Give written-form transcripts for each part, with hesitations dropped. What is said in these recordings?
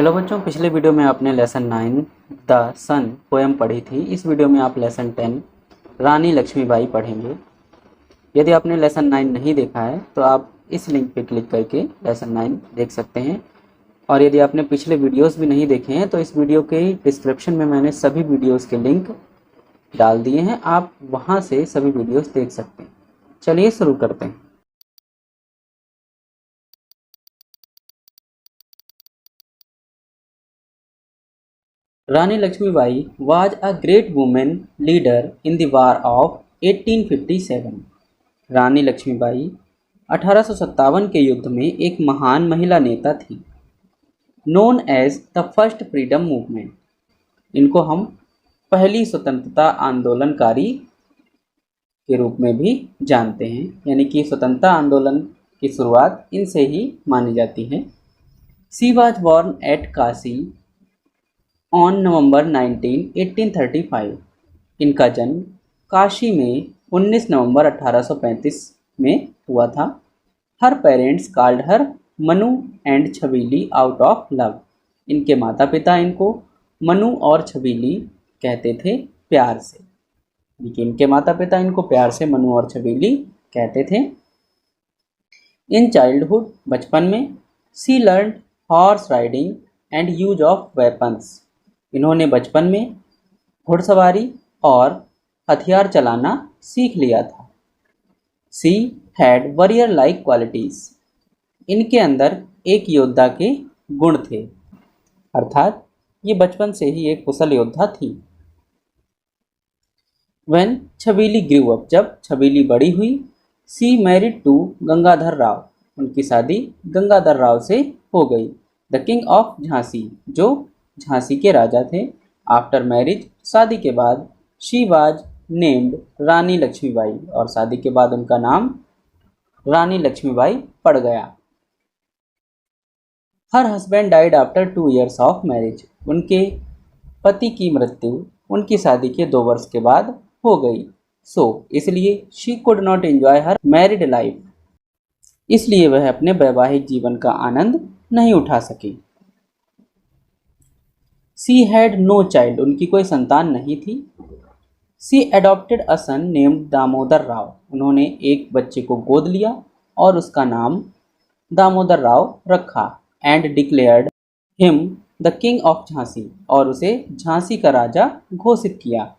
Hello बच्चों, पिछले video में आपने लेसन 9 द सन पोएम पढ़ी थी। इस वीडियो में आप लेसन 10 रानी लक्ष्मीबाई पढ़ेंगे। यदि आपने लेसन 9 नहीं देखा है तो आप इस लिंक पर क्लिक करके लेसन 9 देख सकते हैं। और यदि आपने पिछले वीडियोस भी नहीं देखे हैं तो इस वीडियो के डिस्क्रिप्शन में मैंने सभी वीडियोस के लिंक डाल दिए हैं, आप वहां से सभी वीडियोस देख सकते हैं। चलिए शुरू करते हैं। Rani Lakshmibai was a great woman leader in the War of 1857। रानी लक्ष्मीबाई 1857 के युद्ध में एक महान महिला नेता थी। Known as the first freedom movement, इनको हम पहली स्वतंत्रता आंदोलनकारी के रूप में भी जानते हैं, यानी कि स्वतंत्रता आंदोलन की शुरुआत इनसे ही मानी जाती है। She was born at Kashi on November 19, 1835। इनका जन्म काशी में 19 नवंबर 1835 में हुआ था। Her parents called her Manu and Chhabili out of love. इनके माता पिता इनको मनु और छबीली कहते थे प्यार से, लेकिन इनके माता पिता इनको प्यार से मनु और छबीली कहते थे। इन चाइल्डहुड, बचपन में, she learned horse riding and use of weapons. इन्होंने बचपन में घुड़सवारी और हथियार चलाना सीख लिया था। She had warrior like qualities. इनके अंदर एक योद्धा के गुण थे, अर्थात ये बचपन से ही एक कुशल योद्धा थी। व्हेन छबीली ग्रू अप, जब छबीली बड़ी हुई, she married to Gangadhar Rao. उनकी शादी गंगाधर राव से हो गई, द किंग ऑफ झांसी, जो झांसी के राजा थे। आफ्टर मैरिज, शादी के बाद, शी वाज नेम्ड रानी लक्ष्मीबाई, और शादी के बाद उनका नाम रानी लक्ष्मीबाई पड़ गया। Her husband died after 2 years of marriage. उनके पति की मृत्यु उनकी शादी के 2 वर्ष के बाद हो गई। इसलिए she could not enjoy her married life, इसलिए वह अपने वैवाहिक जीवन का आनंद नहीं उठा सकी। सी हैड नो चाइल्ड, उनकी कोई संतान नहीं थी। सी एडॉप्टेड अ सन नेम्ड दामोदर राव। उन्होंने एक बच्चे को गोद लिया और उसका नाम दामोदर राव रखा। And declared him the king of Jhansi, और उसे झांसी का राजा घोषित किया।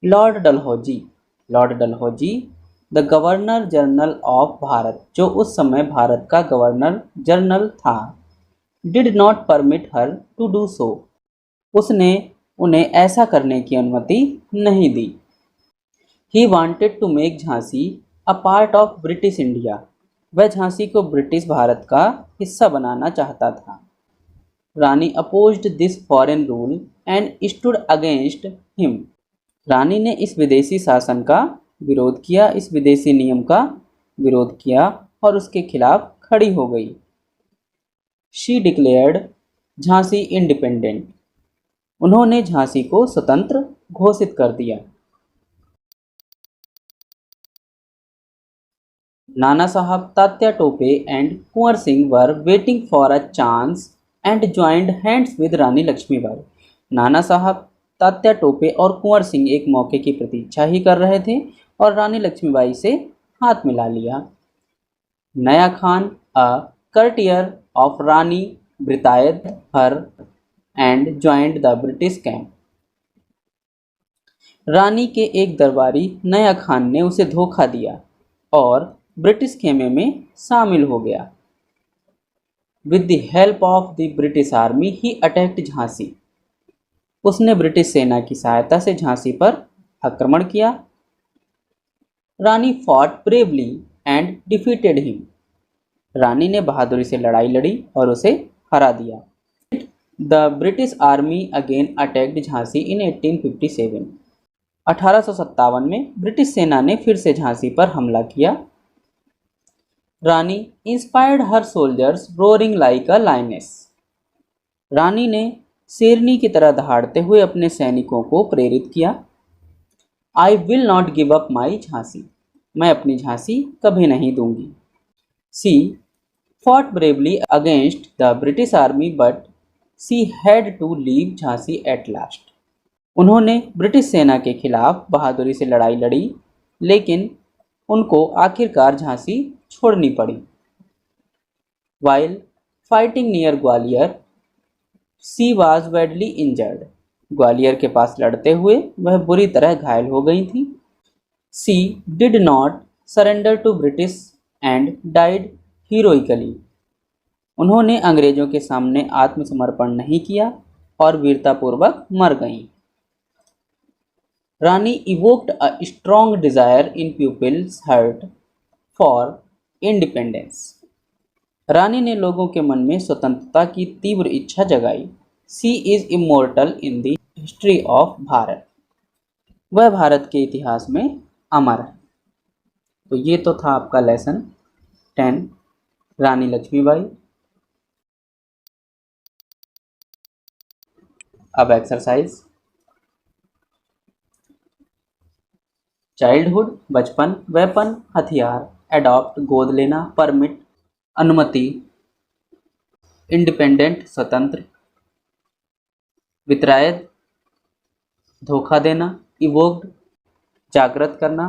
Lord Dalhousie, the governor general of Bharat, जो उस समय भारत का गवर्नर जनरल था, did not permit her to do so. उसने उन्हें ऐसा करने की अनुमति नहीं दी। He wanted to make Jhansi a part of British India. वह झांसी को ब्रिटिश भारत का हिस्सा बनाना चाहता था। Rani opposed this foreign rule and stood against him. Rani ने इस विदेशी शासन का विरोध किया, इस विदेशी नियम का विरोध किया और उसके खिलाफ खड़ी हो गई। She declared Jhansi independent. उन्होंने झांसी को स्वतंत्र घोषित कर दिया। Nana Sahib Tatya Tope and Kunwar Singh were waiting for a chance and joined hands with Rani Lakshmibai. Nana Sahib, Tatya Tope और कुंवर सिंह एक मौके की प्रतीक्षा ही कर रहे थे और रानी लक्ष्मीबाई से हाथ मिला लिया। Naya Khan, a courtier of Rani betrayed her and joined the British camp. Rani के एक दरबारी नया खान ने उसे धोखा दिया और ब्रिटिश खेमे में शामिल हो गया। With the help of the British army he attacked Jhansi. उसने ब्रिटिश सेना की सहायता से झांसी पर आक्रमण किया। Rani fought bravely and defeated him. Rani ने बहादुरी से लड़ाई लड़ी और उसे हरा दिया। The British army again attacked Jhansi in 1857। 1857 में ब्रिटिश सेना ने फिर से झांसी पर हमला किया। Rani inspired her soldiers roaring like a lioness. Rani ने शेरनी की तरह दहाड़ते हुए अपने सैनिकों को प्रेरित किया। आई will not give up my Jhansi. मैं अपनी झांसी कभी नहीं दूंगी। सी fought bravely against the British army but she had to leave Jhansi at last. उन्होंने ब्रिटिश सेना के खिलाफ बहादुरी से लड़ाई लड़ी, लेकिन उनको आखिरकार झांसी छोड़नी पड़ी. While fighting near Gwalior C was badly injured. Gwalior के पास लड़ते हुए वह बुरी तरह घायल हो गई थी. सी did not surrender to British and died heroically. उन्होंने अंग्रेजों के सामने आत्मसमर्पण नहीं किया और वीरतापूर्वक मर गईं. रानी evoked a strong desire in people's heart for independence. रानी ने लोगों के मन में स्वतंत्रता की तीव्र इच्छा जगाई. She is immortal in the history of Bharat. वह भारत के इतिहास में अमर है. तो ये तो था आपका लेसन 10 रानी लक्ष्मीबाई. अब एक्सरसाइज. चाइल्डहुड बचपन, वेपन हथियार, एडॉप्ट गोद लेना, परमिट अनुमति, इंडिपेंडेंट स्वतंत्र, वित्रायद धोखा देना, इवोक्ड जागृत करना,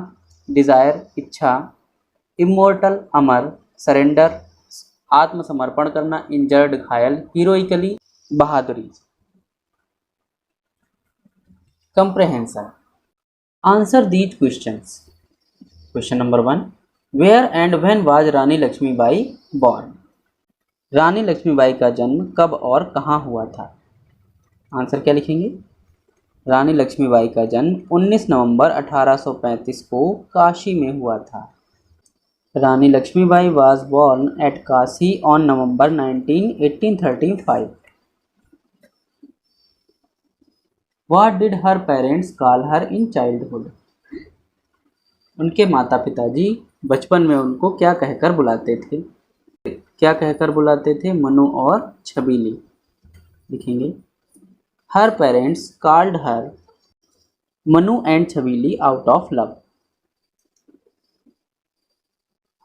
डिजायर इच्छा, इमोर्टल अमर, सरेंडर आत्मसमर्पण करना, इंजर्ड घायल, हीरोइकली बहादुरी. Comprehension. Answer these questions. Question number 1. Where and when was Rani Lakshmibai born. Rani Lakshmibai का जन्म कब और कहाँ हुआ था. आंसर क्या लिखेंगे. रानी लक्ष्मीबाई का जन्म 19 नवंबर 1835 को काशी में हुआ था. Rani Lakshmibai was born at Kashi on November 19, 1835. What did her parents call her in childhood. उनके माता पिताजी बचपन में उनको क्या कहकर बुलाते थे. क्या कहकर बुलाते थे. मनु और छबीली. लिखेंगे. Her parents called her Manu and Chhabili out of love.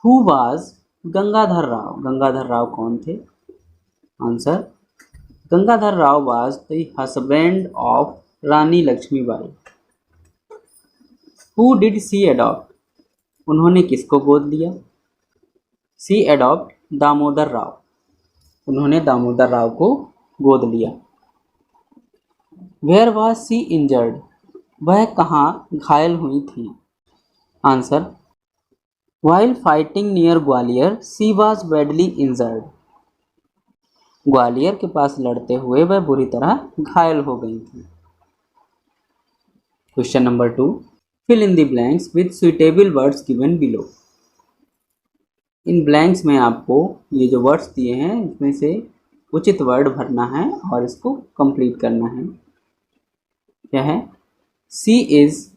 Who was Gangadhar Rao. Gangadhar Rao कौन थे. Answer. Gangadhar Rao was the husband of Rani Lakshmibai. Who did she adopt. उन्होंने किसको गोद लिया. She adopt Damodar Rao. उन्होंने दामोदर राव को गोद लिया. Where was she injured. वह कहाँ घायल हुई थी. Answer. While fighting near Gwalior she was badly injured. Gwalior के पास लड़ते हुए वह बुरी तरह घायल हो गई थी. Question number 2. Fill in the blanks with suitable words given below. इन ब्लैंक्स में आपको ये जो वर्ड्स दिए हैं इसमें से उचित वर्ड भरना है और इसको कंप्लीट करना है. क्या है. She is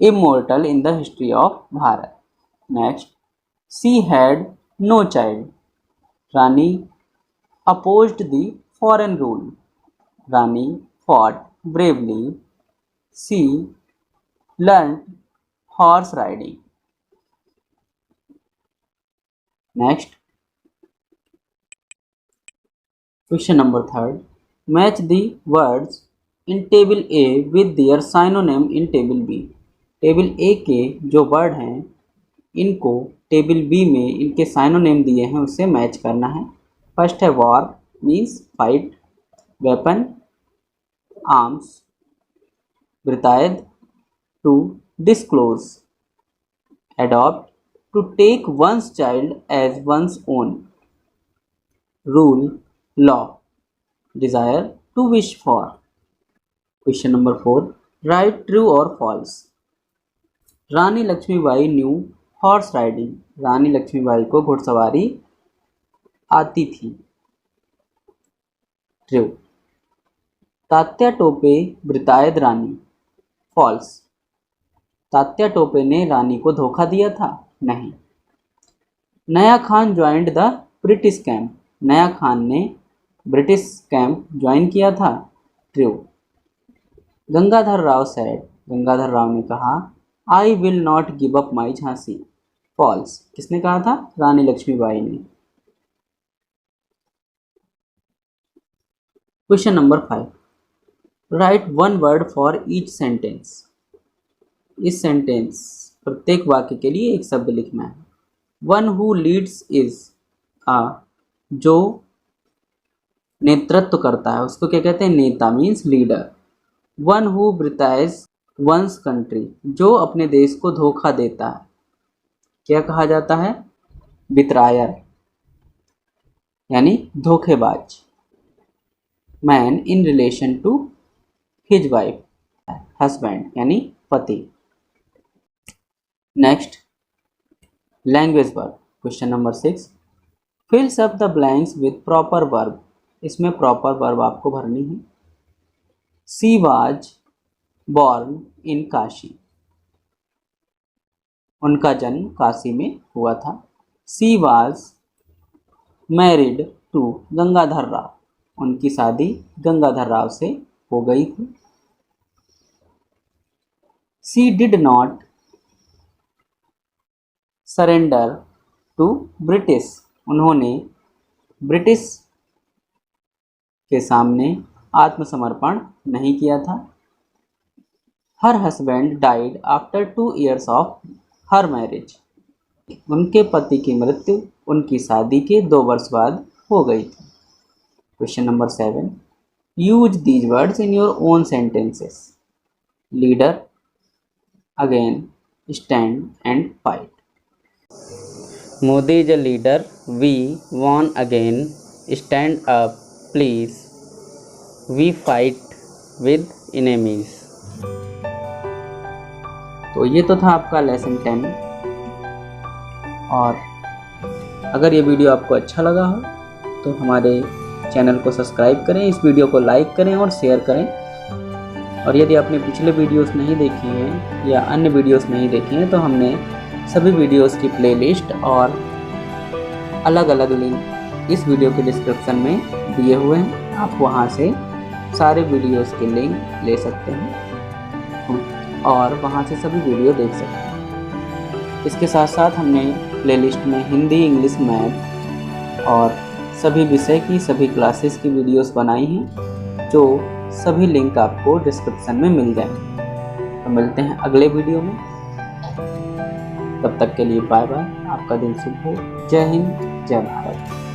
immortal in the history of Bharat. Next. She had no child. Rani opposed the foreign rule. Rani fought bravely. She learned horse riding. Next. Question number 3. Match the words in table A with their synonym in table B. Table A के जो word हैं इनको table B में इनके साइनोनेम दिए हैं उससे match करना है. फर्स्ट है war means fight, weapon arms, betrayed to disclose, adopt to take one's child as one's own, rule law, desire to wish for. Question number 4. Write true or false. Rani Lakshmibai knew horse riding. Rani Lakshmibai को घुड़सवारी आती थी. True. Tatya Tope betrayed Rani. False. Tatya Tope ने रानी को धोखा दिया था. नहीं. Naya Khan joined the British camp. Naya Khan ने ब्रिटिश कैंप ज्वाइन किया था. ट्रू. गंगाधर राव सेड. गंगाधर राव ने कहा I will not give up my Jhansi. False. किसने कहा था? रानी लक्ष्मीबाई ने। Question number 5, right one word for each sentence. इस सेंटेंस प्रत्येक वाक्य के लिए एक शब्द लिखना है। One who leads is a, जो नेतृत्व करता है उसको क्या कहते हैं? नेता means leader. One who betrays one's country, जो अपने देश को धोखा देता है, क्या कहा जाता है? बित्रायर, यानी धोखेबाज। Man in relation to his wife, husband यानी पति। Next, language verb. Question number 6, fills up the blanks with proper verb. इसमें प्रॉपर वर्ब आपको भरनी है। She was born in Kashi, उनका जन्म काशी में हुआ था। She was married to Gangadhar Rao, उनकी शादी गंगाधर राव से हो गई थी। She did not surrender to British, उन्होंने ब्रिटिश के सामने आत्मसमर्पण नहीं किया था। Her husband died after 2 years of her marriage, उनके पति की मृत्यु उनकी शादी के 2 वर्ष बाद हो गई थी। Question number 7, use these words in your own sentences. Leader, again, stand and fight. Modi is a leader, we won again, stand up please, we fight with enemies. तो ये तो था आपका लेसन 10। और अगर ये वीडियो आपको अच्छा लगा हो तो हमारे चैनल को सब्सक्राइब करें, इस वीडियो को लाइक करें और शेयर करें। और यदि आपने पिछले वीडियोस नहीं देखी हैं या अन्य वीडियोस नहीं देखे हैं तो हमने सभी वीडियोस की प्लेलिस्ट और अलग अलग लिंक इस वीडियो के डिस्क्रिप्शन में दिए हुए हैं। आप वहां से सारे वीडियोस के लिंक ले सकते हैं और वहां से सभी वीडियो देख सकते हैं। इसके साथ साथ हमने प्लेलिस्ट में हिंदी, इंग्लिश, मैथ और सभी विषय की सभी क्लासेस की वीडियोस बनाई हैं, जो सभी लिंक आपको डिस्क्रिप्शन में मिल जाएंगे। तो मिलते हैं अगले वीडियो में, तब तक के लिए बाय बाय। आपका दिन शुभ हो। जय हिंद, जय भारत।